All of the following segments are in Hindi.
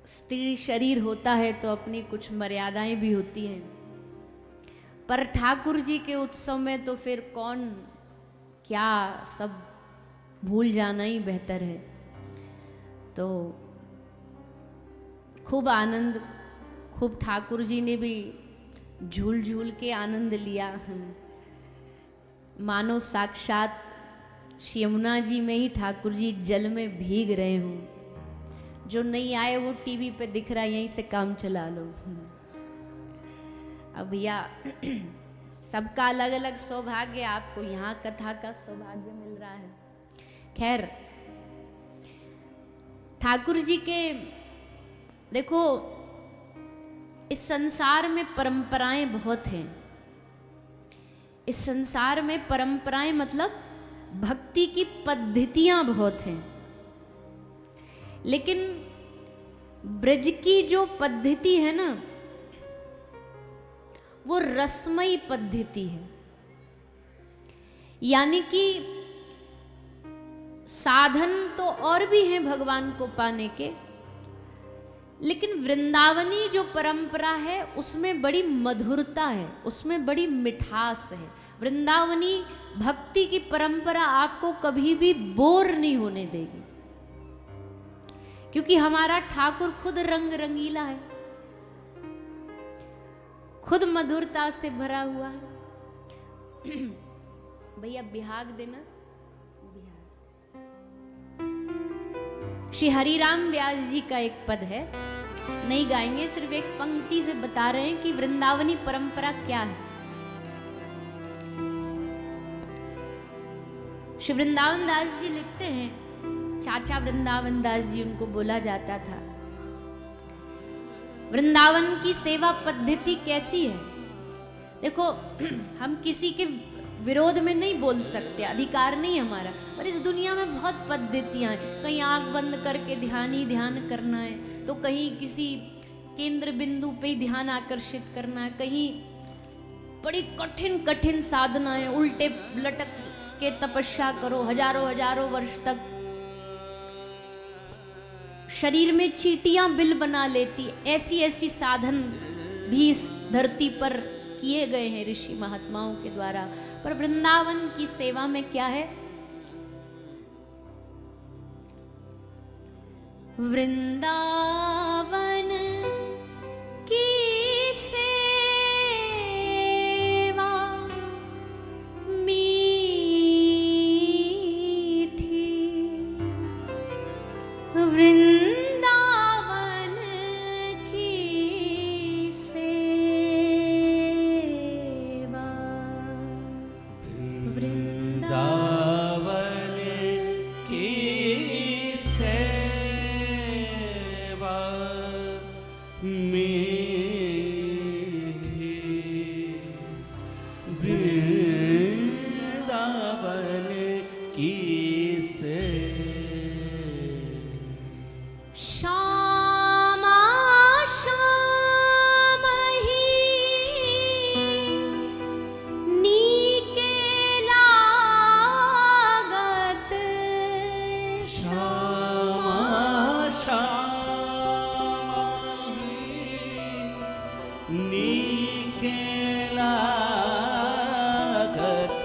स्त्री शरीर होता है तो अपनी कुछ मर्यादाएं भी होती हैं, पर ठाकुर जी के उत्सव में तो फिर कौन क्या, सब भूल जाना ही बेहतर है। तो खूब आनंद, खूब ठाकुर जी ने भी झूल झूल के आनंद लिया, मानो साक्षात यमुना जी में ही ठाकुर जी जल में भीग रहे हों। जो नहीं आए वो टीवी पे दिख रहा है, यहीं से काम चला लो। अब भैया सबका अलग अलग सौभाग्य, आपको यहाँ कथा का सौभाग्य मिल रहा है। खैर, ठाकुर जी के देखो, इस संसार में परंपराएं बहुत हैं। इस संसार में परंपराएं मतलब भक्ति की पद्धतियां बहुत हैं, लेकिन ब्रज की जो पद्धति है ना, वो रसमयी पद्धति है। यानी कि साधन तो और भी हैं भगवान को पाने के, लेकिन वृंदावनी जो परंपरा है उसमें बड़ी मधुरता है, उसमें बड़ी मिठास है। वृंदावनी भक्ति की परंपरा आपको कभी भी बोर नहीं होने देगी, क्योंकि हमारा ठाकुर खुद रंग रंगीला है, खुद मधुरता से भरा हुआ है। भैया बिहाग देना, बिहाग। श्री हरिराम व्यास जी का एक पद है, नहीं गाएंगे, सिर्फ एक पंक्ति से बता रहे हैं कि वृंदावनी परंपरा क्या है। श्री वृंदावन दास जी लिखते हैं, चाचा वृंदावन दास जी उनको बोला जाता था। वृंदावन की सेवा पद्धति कैसी है? देखो, हम किसी के विरोध में नहीं बोल सकते, अधिकार नहीं हमारा, पर इस दुनिया में बहुत पद्धतियां हैं। कहीं आंख बंद करके ध्यान ही ध्यान करना है, तो कहीं किसी केंद्र बिंदु पे ही ध्यान आकर्षित करना है, कहीं बड़ी कठिन कठिन साधना है, उल्टे लटक के तपस्या करो हजारों हजारों वर्ष तक। शरीर में चींटियां बिल बना लेती, ऐसी ऐसी साधन भी इस धरती पर किए गए हैं ऋषि महात्माओं के द्वारा। पर वृंदावन की सेवा में क्या है? वृंदावन की सेवा मीठी, वृंदावन की सेवा, वृंदावन की सेवा मीठी, वृंदावन की श्यामा श्याम ही नीके लागत, श्यामा श्याम नीके लागत,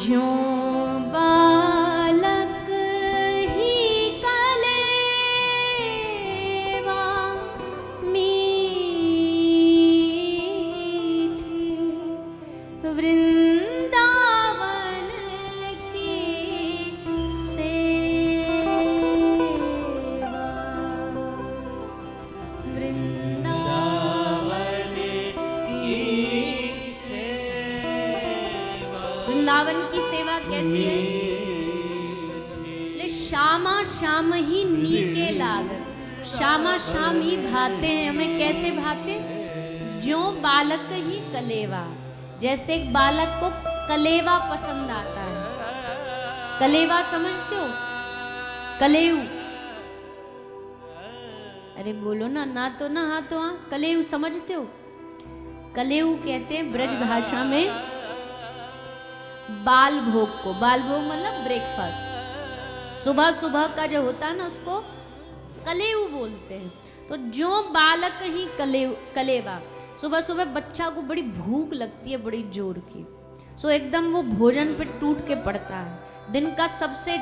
जो बालक ही कलेवा मीठी, वृंदावन की सेवा, वृंदावन की सेवा वृंदावन की सेवा कैसी है? ले श्यामा श्याम ही नीके लागत, श्यामा श्याम ही भाते हैं हमें। कैसे भाते? जो बालक ही कलेवा, जैसे एक बालक को कलेवा पसंद आता है। कलेवा समझते हो? कलेऊ, अरे बोलो ना, ना तो ना हाँ तो हाँ। कलेऊ समझते हो? कलेऊ कहते हैं ब्रज भाषा में बाल भोग को। बाल भोग मतलब ब्रेकफास्ट, सुबह सुबह का जो होता है ना, उसको कलेऊ बोलते हैं। तो जो बालक ही कलेवा, सुबह सुबह बच्चा को बड़ी भूख लगती है बड़ी जोर की, सो एकदम वो भोजन पे टूट के पड़ता है। दिन का सबसे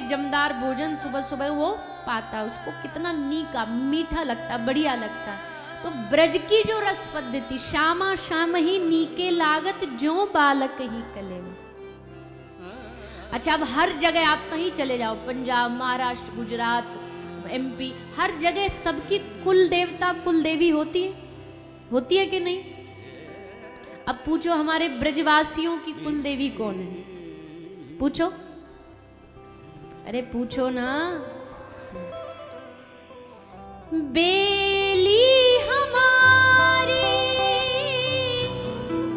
जमदार भोजन सुबह सुबह वो पाता है, उसको कितना नीका मीठा लगता, बढ़िया लगता। तो ब्रज की जो रस पद्धति, श्यामा श्याम ही नीके लागत जो बालक ही कलेवा। अच्छा, अब हर जगह आप कहीं चले जाओ, पंजाब, महाराष्ट्र, गुजरात, MP, हर जगह सबकी कुल देवता कुल देवी होती है कि नहीं? अब पूछो हमारे ब्रजवासियों की कुल देवी कौन है? पूछो, अरे पूछो ना। बेली हमारी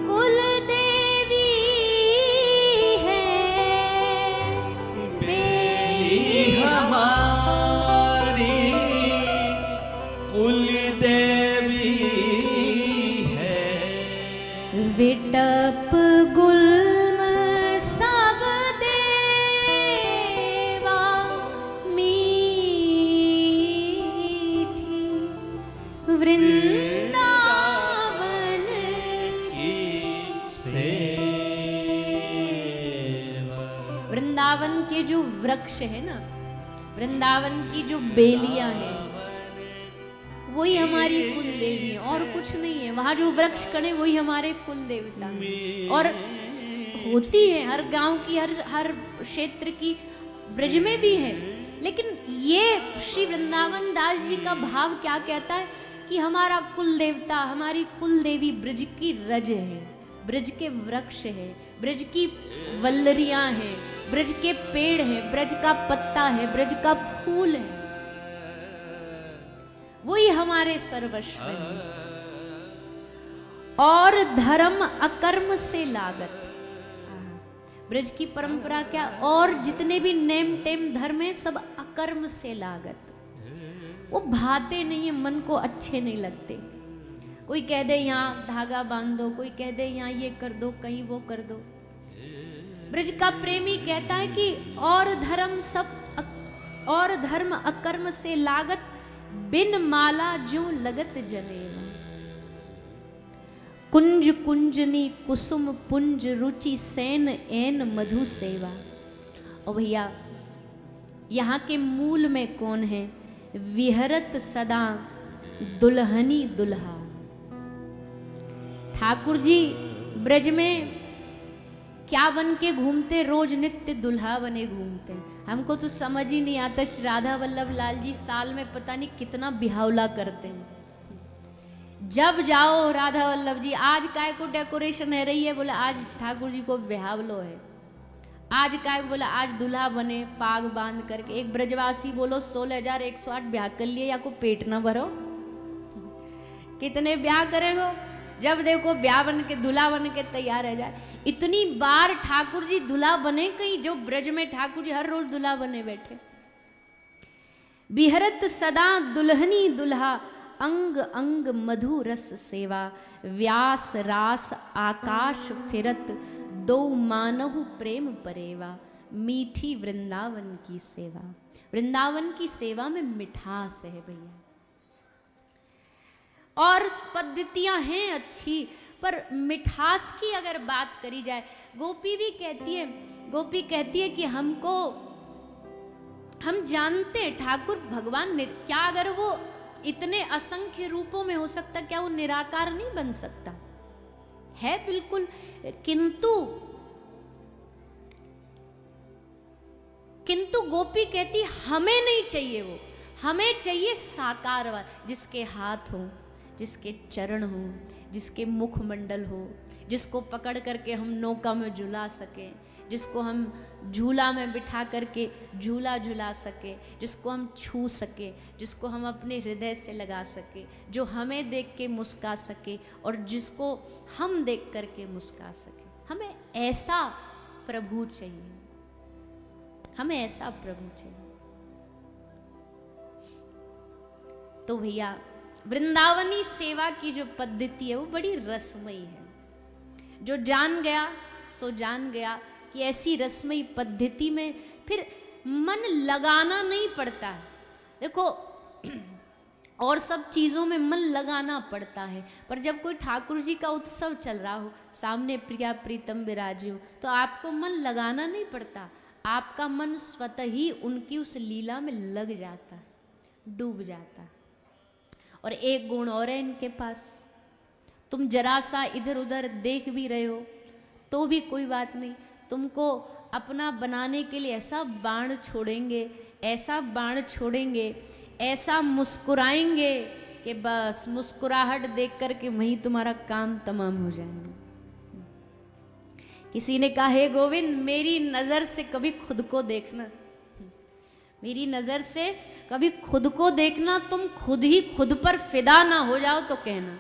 कुल देवी है, बेली हमारी कुल देवी है। विटप गुल्म सब देवा मीठी, वृंदावन की सेवा। वृंदावन के जो वृक्ष है ना, वृंदावन की जो बेलियां हैं, वही हमारी कुल देवी है और कुछ नहीं है। वहां जो वृक्ष खड़े वही हमारे कुल देवता हैं। और होती है हर गांव की, हर क्षेत्र की, ब्रज में भी है। लेकिन ये श्री वृंदावन दास जी का भाव क्या कहता है कि हमारा कुल देवता, हमारी कुल देवी ब्रज की रज है, ब्रज के वृक्ष है, ब्रज की वल्लरियां हैं, ब्रज के पेड़ हैं, ब्रज का पत्ता है, ब्रज का फूल है, वही हमारे सर्वस्व है। और धर्म अकर्म से लागत, ब्रज की परंपरा क्या, और जितने भी नेम टेम धर्म है सब अकर्म से लागत। वो भाते नहीं है, मन को अच्छे नहीं लगते। कोई कह दे यहाँ धागा बांध दो, कोई कह दे यहाँ ये कर दो, कहीं वो कर दो। ब्रज का प्रेमी कहता है कि और धर्म अकर्म से लागत, बिन माला ज्यों लगत जनेवा। कुंज कुंजनी कुसुम पुंज रुचि सैन एन मधु सेवा। और भैया यहाँ के मूल में कौन है? विहरत सदा दुल्हनी दुल्हा। ठाकुर जी ब्रज में क्या बन के घूमते? रोज नित्य दुल्हा बने घूमते। हमको तो समझ ही नहीं आता, राधा वल्लभ लाल जी साल में पता नहीं कितना बिहावला करते हैं। जब जाओ राधा वल्लभ जी, आज काय को डेकोरेशन है रही है, बोले आज ठाकुर जी को बिहावलो है। आज काय को बोला आज दुल्हा बने पाग बांध करके। एक ब्रजवासी बोलो 16,108 ब्याह कर लिए, या को पेट ना भरो, कितने ब्याह करेगो? जब देखो ब्याह बन के दूल्हा बन के तैयार रह जाए। इतनी बार ठाकुर जी दूल्हा बने कहीं, जो ब्रज में ठाकुर जी हर रोज दूल्हा बने बैठे। बिहरत सदा दुल्हनी दुल्हा, अंग अंग मधु रस सेवा। व्यास रास आकाश फिरत, दो मानहु प्रेम परेवा। मीठी वृंदावन की सेवा। वृंदावन की सेवा में मिठास है भैया। और पद्धतियां हैं अच्छी, पर मिठास की अगर बात करी जाए, गोपी कहती है कि हम जानते हैं ठाकुर भगवान क्या, अगर वो इतने असंख्य रूपों में हो सकता, क्या वो निराकार नहीं बन सकता? है बिल्कुल, किंतु गोपी कहती हमें नहीं चाहिए वो, हमें चाहिए साकारवाद, जिसके हाथ हो, जिसके चरण हो, जिसके मुखमंडल हो, जिसको पकड़ करके हम नौका में झुला सके, जिसको हम झूला में बिठा करके झूला झुला सके, जिसको हम छू सके, जिसको हम अपने हृदय से लगा सके, जो हमें देख के मुस्का सके और जिसको हम देख करके मुस्का सके। हमें ऐसा प्रभु चाहिए, हमें ऐसा प्रभु चाहिए। तो भैया वृंदावनी सेवा की जो पद्धति है वो बड़ी रसमयी है। जो जान गया सो जान गया कि ऐसी रसमयी पद्धति में फिर मन लगाना नहीं पड़ता है। देखो और सब चीज़ों में मन लगाना पड़ता है, पर जब कोई ठाकुर जी का उत्सव चल रहा हो, सामने प्रिया प्रीतम विराजी हो, तो आपको मन लगाना नहीं पड़ता, आपका मन स्वतः ही उनकी उस लीला में लग जाता है, डूब जाता है। और एक गुण और है इनके पास, तुम जरा सा इधर उधर देख भी रहे हो तो भी कोई बात नहीं, तुमको अपना बनाने के लिए ऐसा बाण छोड़ेंगे, ऐसा बाण छोड़ेंगे, ऐसा मुस्कुराएंगे कि बस मुस्कुराहट देख कर के वहीं तुम्हारा काम तमाम हो जाएगा। किसी ने कहा, हे गोविंद मेरी नज़र से कभी खुद को देखना, मेरी नज़र से कभी खुद को देखना, तुम खुद ही खुद पर फिदा ना हो जाओ तो कहना।